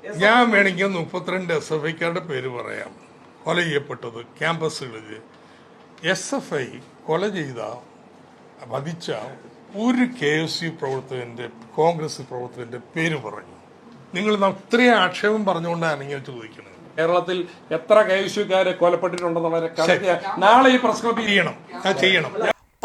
ഞാൻ വേണമെങ്കിൽ 32 SFIക്കാരുടെ പേര് പറയാം. കൊല ചെയ്യപ്പെട്ടത് ക്യാമ്പസുകളിൽ. SFI കൊല ചെയ്ത വധിച്ച ഒരു KSU പ്രവർത്തകന്റെ, കോൺഗ്രസ് പ്രവർത്തകന്റെ പേര് പറഞ്ഞു. നിങ്ങൾ അത്രയും ആക്ഷേപം പറഞ്ഞുകൊണ്ടാണ് ഞാൻ ചോദിക്കുന്നത്. കേരളത്തിൽ എത്ര KSUക്കാരെ കൊലപ്പെട്ടിട്ടുണ്ടെന്നുള്ള നാളെ ഈ പ്രസ് ക്ലബ്ബിൽ ചെയ്യണം.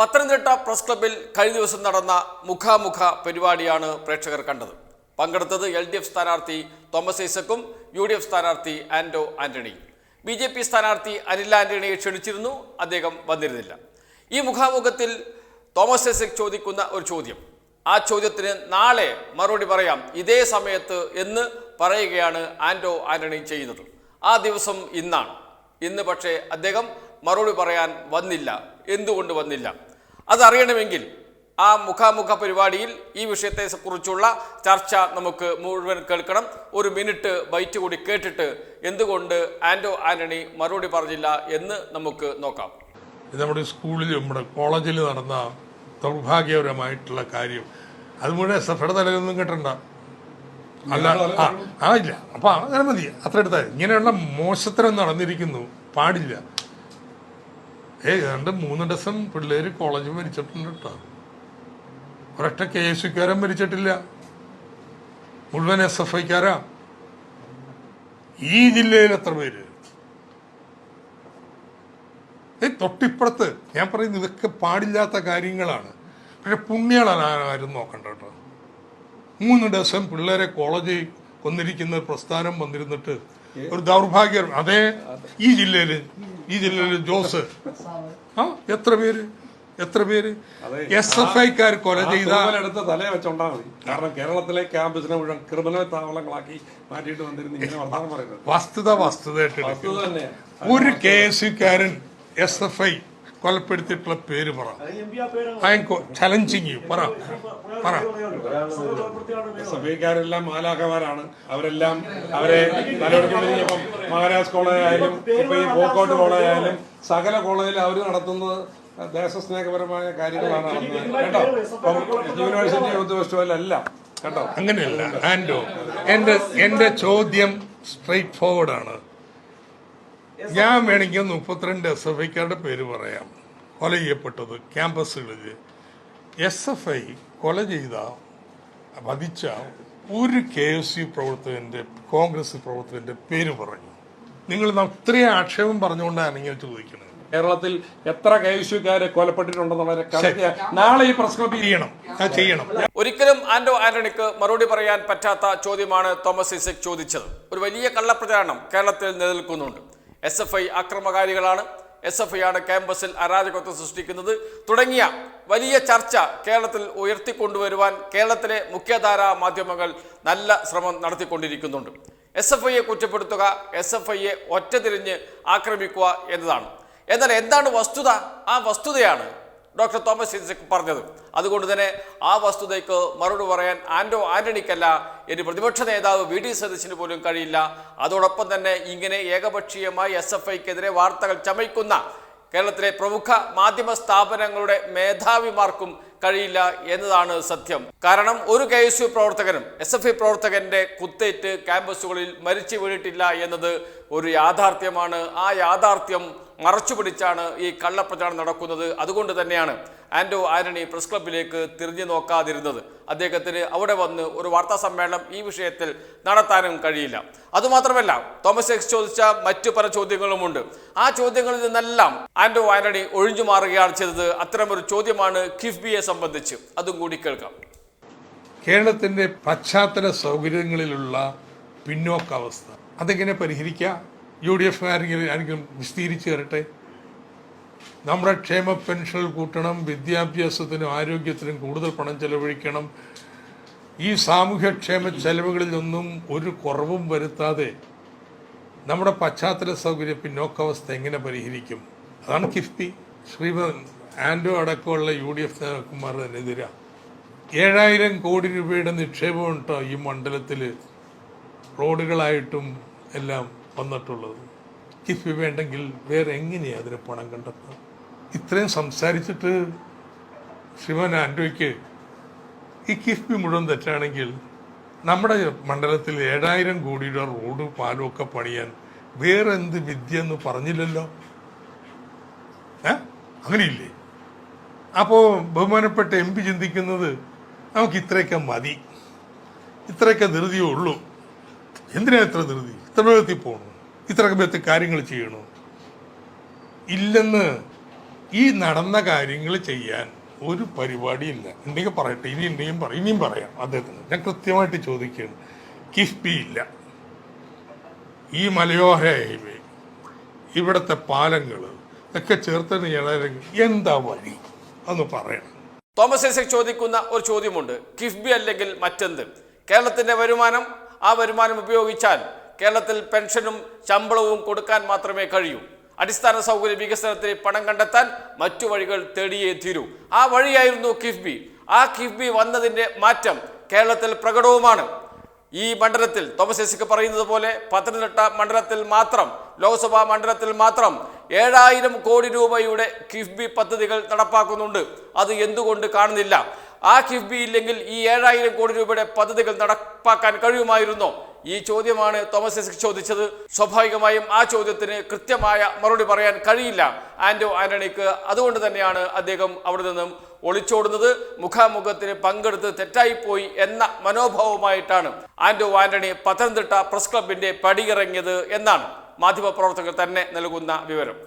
പത്തനംതിട്ട പ്രസ് ക്ലബ്ബിൽ കഴിഞ്ഞ ദിവസം നടന്ന മുഖാമുഖ പരിപാടിയാണ് പ്രേക്ഷകർ കണ്ടത്. പങ്കെടുത്തത് LDF സ്ഥാനാർത്ഥി തോമസ് ഐസക്കും UDF സ്ഥാനാർത്ഥി ആന്റോ ആന്റണിയും. BJP സ്ഥാനാർത്ഥി അനിൽ ആന്റണിയെ ക്ഷണിച്ചിരുന്നു, അദ്ദേഹം വന്നിരുന്നില്ല. ഈ മുഖാമുഖത്തിൽ തോമസ് ഐസക് ചോദിക്കുന്ന ഒരു ചോദ്യം, ആ ചോദ്യത്തിന് നാളെ മറുപടി പറയാം ഇതേ സമയത്ത് എന്ന് പറയുകയാണ് ആന്റോ ആന്റണി ചെയ്യുന്നത്. ആ ദിവസം ഇന്നാണ്. ഇന്ന് പക്ഷേ അദ്ദേഹം മറുപടി പറയാൻ വന്നില്ല. എന്തുകൊണ്ട് വന്നില്ല അതറിയണമെങ്കിൽ ആ മുഖാമുഖ പരിപാടിയിൽ ഈ വിഷയത്തെ കുറിച്ചുള്ള ചർച്ച നമുക്ക് മുഴുവൻ കേൾക്കണം. ഒരു മിനിറ്റ് ബൈറ്റ് കൂടി കേട്ടിട്ട് എന്തുകൊണ്ട് ആന്റോ ആന്റണി മറുപടി പറഞ്ഞില്ല എന്ന് നമുക്ക് നോക്കാം. നമ്മുടെ സ്കൂളിൽ, നമ്മുടെ കോളേജിൽ നടന്ന ദൗർഭാഗ്യപരമായിട്ടുള്ള കാര്യം അത് മുഴുവൻ SFIയുടെ തലയിലൊന്നും കേട്ടണ്ട. അല്ല ഇല്ല, അപ്പൊ അങ്ങനെ മതി, അത്ര എടുത്താൽ. ഇങ്ങനെയുള്ള മോശത്തരം നടന്നിരിക്കുന്നു, പാടില്ല. 2-3 ഡസൻ പിള്ളേര് കോളേജിൽ മരിച്ചിട്ടുണ്ട് കേട്ടോ. ഒരൊറ്റ KSUക്കാരൻ മരിച്ചിട്ടില്ല, മുഴുവൻ SFIക്കാരാ. ഈ ജില്ലയിൽ എത്ര പേര്? തൊട്ടിപ്പുറത്ത് ഞാൻ പറയുന്നത് ഇതൊക്കെ പാടില്ലാത്ത കാര്യങ്ങളാണ്. പക്ഷെ പുണ്യാളാരും നോക്കണ്ട കേട്ടോ. 3 ഡസൻ പിള്ളേരെ കോളേജിൽ കൊന്നിരിക്കുന്ന പ്രസ്ഥാനം വന്നിരുന്നിട്ട് ഒരു ദൗർഭാഗ്യം. അതേ ഈ ജില്ലയില് ജോസ് എത്ര പേര് SFIക്കാർ കൊല ചെയ്ത തലയെ വെച്ചോണ്ടാ മതി. കാരണം കേരളത്തിലെ ക്യാമ്പസിനെ മുഴുവൻ ക്രിമിനൽ താവളങ്ങളാക്കി മാറ്റിയിട്ട് വന്നിരുന്നു ഇങ്ങനെ വർത്തമാനം പറയുന്നത് വസ്തുതയായിട്ട് ഒരു KSUക്കാരൻ SFI കൊലപ്പെടുത്തിയിട്ടുള്ള പേര് പറ. ചലഞ്ചിങ് പറ. SFIക്കാരെല്ലാം മാലാഖമാരാണ്. അവരെ തലവെടുത്തുകൊണ്ടിരിക്കും. മഹാരാജ് കോളേജ് ആയാലും ഇപ്പൊ ഈ പോക്കോട്ട് കോളേജ് ആയാലും സകല കോളേജിൽ അവർ നടത്തുന്നത് ദേശസ്നേഹപരമായ കാര്യങ്ങളാണ് നടത്തുന്നത് കേട്ടോ. യൂണിവേഴ്സിറ്റി യൂത്ത് ഫെസ്റ്റിവലല്ല കേട്ടോ. അങ്ങനെയല്ല ആൻഡോ. എന്റെ ചോദ്യം സ്ട്രെയിറ്റ് ഫോർവേഡ് ആണ്. ഞാൻ വേണമെങ്കിൽ 32 SFIക്കാരുടെ പേര് പറയാം. കൊല ചെയ്യപ്പെട്ടത് ക്യാമ്പസുകളിൽ. SFI കൊല ചെയ്ത വധിച്ച ഒരു KSU പ്രവർത്തകന്റെ, കോൺഗ്രസ് പ്രവർത്തകന്റെ പേര് പറഞ്ഞു. നിങ്ങൾ അത്രയും ആക്ഷേപം പറഞ്ഞുകൊണ്ടാണ് ഞാൻ ചോദിക്കുന്നത്. കേരളത്തിൽ എത്ര KSUക്കാരെ കൊലപ്പെട്ടിട്ടുണ്ടെന്നുള്ള നാളെ ഈ പ്രസ് ക്ലബ്ബിൽ ചെയ്യണം. ഒരിക്കലും ആന്റോ ആന്റണിക്ക് മറുപടി പറയാൻ പറ്റാത്ത ചോദ്യമാണ് തോമസ് ഐസക് ചോദിച്ചത്. ഒരു വലിയ കള്ളപ്രചാരണം കേരളത്തിൽ നിലനിൽക്കുന്നുണ്ട്. SFI അക്രമകാരികളാണ്, SFI ആണ് ക്യാമ്പസിൽ അരാജകത്വം സൃഷ്ടിക്കുന്നത് തുടങ്ങിയ വലിയ ചർച്ച കേരളത്തിൽ ഉയർത്തിക്കൊണ്ടുവരുവാൻ കേരളത്തിലെ മുഖ്യധാരാ മാധ്യമങ്ങൾ നല്ല ശ്രമം നടത്തിക്കൊണ്ടിരിക്കുന്നുണ്ട്. SFIയെ കുറ്റപ്പെടുത്തുക, SFIയെ ഒറ്റതിരിഞ്ഞ് ആക്രമിക്കുക എന്നതാണ്. എന്നാൽ എന്താണ് വസ്തുത? ആ വസ്തുതയാണ് ഡോക്ടർ തോമസ് ഐസക് പറഞ്ഞത്. അതുകൊണ്ട് തന്നെ ആ വസ്തുതയ്ക്ക് മറുപടി പറയാൻ ആന്റോ ആന്റണിക്കല്ല, ഇനി പ്രതിപക്ഷ നേതാവ് VD സതീശന് പോലും കഴിയില്ല. അതോടൊപ്പം തന്നെ ഇങ്ങനെ ഏകപക്ഷീയമായി SFIക്കെതിരെ വാർത്തകൾ ചമയ്ക്കുന്ന കേരളത്തിലെ പ്രമുഖ മാധ്യമ സ്ഥാപനങ്ങളുടെ മേധാവിമാർക്കും കഴിയില്ല എന്നതാണ് സത്യം. കാരണം ഒരു KSU പ്രവർത്തകനും SFI പ്രവർത്തകന്റെ കുത്തേറ്റ് ക്യാമ്പസുകളിൽ മരിച്ചു വീണിട്ടില്ല എന്നത് ഒരു യാഥാർത്ഥ്യമാണ്. ആ യാഥാർത്ഥ്യം മറച്ചുപിടിച്ചാണ് ഈ കള്ളപ്രചാരണം നടക്കുന്നത്. അതുകൊണ്ട് തന്നെയാണ് ആന്റോ ആന്റണി പ്രസ് ക്ലബ്ബിലേക്ക് തിരിഞ്ഞു നോക്കാതിരുന്നത്. അദ്ദേഹത്തിന് അവിടെ വന്ന് ഒരു വാർത്താ സമ്മേളനം ഈ വിഷയത്തിൽ നടത്താനും കഴിയില്ല. അതുമാത്രമല്ല, തോമസ് ഐസക് ചോദിച്ച മറ്റു പല ചോദ്യങ്ങളുമുണ്ട്. ആ ചോദ്യങ്ങളിൽ നിന്നെല്ലാം ആന്റോ ആന്റണി ഒഴിഞ്ഞു മാറുകയാണ് ചെയ്തത്. അത്തരമൊരു ചോദ്യമാണ് കിഫ്ബിയെ സംബന്ധിച്ച്. അതും കൂടി കേൾക്കാം. കേരളത്തിന്റെ പശ്ചാത്തല സൗകര്യങ്ങളിലുള്ള പിന്നോക്കാവസ്ഥ അതെങ്ങനെ പരിഹരിക്കാം? UDF ആരെങ്കിലും വിസ്തീരിച്ചു തരട്ടെ. നമ്മുടെ ക്ഷേമ പെൻഷൻ കൂട്ടണം, വിദ്യാഭ്യാസത്തിനും ആരോഗ്യത്തിനും കൂടുതൽ പണം ചെലവഴിക്കണം. ഈ സാമൂഹ്യക്ഷേമ ചെലവുകളിലൊന്നും ഒരു കുറവും വരുത്താതെ നമ്മുടെ പശ്ചാത്തല സൗകര്യ പിന്നോക്കാവസ്ഥ എങ്ങനെ പരിഹരിക്കും? അതാണ് കിഫ്ബി. ശ്രീമൻ ആന്റോ അടക്കമുള്ള UDF നേതാക്കന്മാർ അതിനെതിരാണ്. 7000 കോടി രൂപയുടെ നിക്ഷേപമുണ്ടോ ഈ മണ്ഡലത്തിൽ റോഡുകളായിട്ടും എല്ലാം വന്നിട്ടുള്ളത്. കിഫ്ബി വേണ്ടെങ്കിൽ വേറെ എങ്ങനെയാണ് അതിന് പണം കണ്ടെത്തുക? ഇത്രയും സംസാരിച്ചിട്ട് ശ്രീമാൻ ആന്റോയ്ക്ക് ഈ കിഫ്ബി മുഴുവൻ തെറ്റാണെങ്കിൽ നമ്മുടെ മണ്ഡലത്തിൽ 7000 കോടിയുടെ റോഡ് പാലും ഒക്കെ പണിയാൻ വേറെ എന്ത് വിദ്യ എന്ന് പറഞ്ഞില്ലല്ലോ. അങ്ങനെയില്ലേ? അപ്പോൾ ബഹുമാനപ്പെട്ട MP ചിന്തിക്കുന്നത് നമുക്ക് ഇത്രയൊക്കെ മതി, ഇത്രയൊക്കെ ധൃതിയേ ഉള്ളൂ. എന്തിനാ ഇത്ര ധൃതി? ഇത്ര വേഗത്തിൽ പോകണു, ഇത്ര വേഗത്തിൽ കാര്യങ്ങൾ ചെയ്യണു? ഇല്ലെന്ന്. ഈ നടന്ന കാര്യങ്ങൾ ചെയ്യാൻ ഒരു പരിപാടിയില്ല. ഉണ്ടെങ്കിൽ പറയട്ടെ, ഇനിയും പറയാം അദ്ദേഹത്തിന്. ഞാൻ കൃത്യമായിട്ട് ചോദിക്കുകയാണ്. കിഫ്ബി ഇല്ല, ഈ മലയോര ഹൈവേ, ഇവിടുത്തെ പാലങ്ങൾ ഒക്കെ ചേർത്ത് എന്താ വഴി ഒന്ന് പറയണം. തോമസ് ഐസക് ചോദിക്കുന്ന ഒരു ചോദ്യമുണ്ട്. കിഫ്ബി അല്ലെങ്കിൽ മറ്റെന്ത്? കേരളത്തിന്റെ വരുമാനം, ആ വരുമാനം ഉപയോഗിച്ചാൽ കേരളത്തിൽ പെൻഷനും ശമ്പളവും കൊടുക്കാൻ മാത്രമേ കഴിയൂ. അടിസ്ഥാന സൗകര്യ വികസനത്തിന് പണം കണ്ടെത്താൻ മറ്റു വഴികൾ തേടിയേ തീരൂ. ആ വഴിയായിരുന്നു കിഫ്ബി. ആ കിഫ്ബി വന്നതിന്റെ മാറ്റം കേരളത്തിൽ പ്രകടവുമാണ്. ഈ മണ്ഡലത്തിൽ തോമസ് ഐസക് പറയുന്നത് പോലെ പത്തനംതിട്ട മണ്ഡലത്തിൽ മാത്രം, ലോക്സഭാ മണ്ഡലത്തിൽ മാത്രം 7000 കോടി രൂപയുടെ കിഫ്ബി പദ്ധതികൾ നടപ്പാക്കുന്നുണ്ട്. അത് എന്തുകൊണ്ട് കാണുന്നില്ല? ആ കിഫ്ബി ഇല്ലെങ്കിൽ ഈ 7000 കോടി രൂപയുടെ പദ്ധതികൾ നടപ്പാക്കാൻ കഴിയുമായിരുന്നോ? ഈ ചോദ്യമാണ് തോമസ് ഐസക് ചോദിച്ചത്. സ്വാഭാവികമായും ആ ചോദ്യത്തിന് കൃത്യമായ മറുപടി പറയാൻ കഴിയില്ല ആന്റോ ആന്റണിക്ക്. അതുകൊണ്ട് തന്നെയാണ് അദ്ദേഹം അവിടെ നിന്നും ഒളിച്ചോടുന്നത്. മുഖാമുഖത്തിന് പങ്കെടുത്ത് തെറ്റായിപ്പോയി എന്ന മനോഭാവമായിട്ടാണ് ആന്റോ ആന്റണി പത്തനംതിട്ട പ്രസ് ക്ലബിന്റെ പടിയിറങ്ങിയത് എന്നാണ് മാധ്യമപ്രവർത്തകർ തന്നെ നൽകുന്ന വിവരം.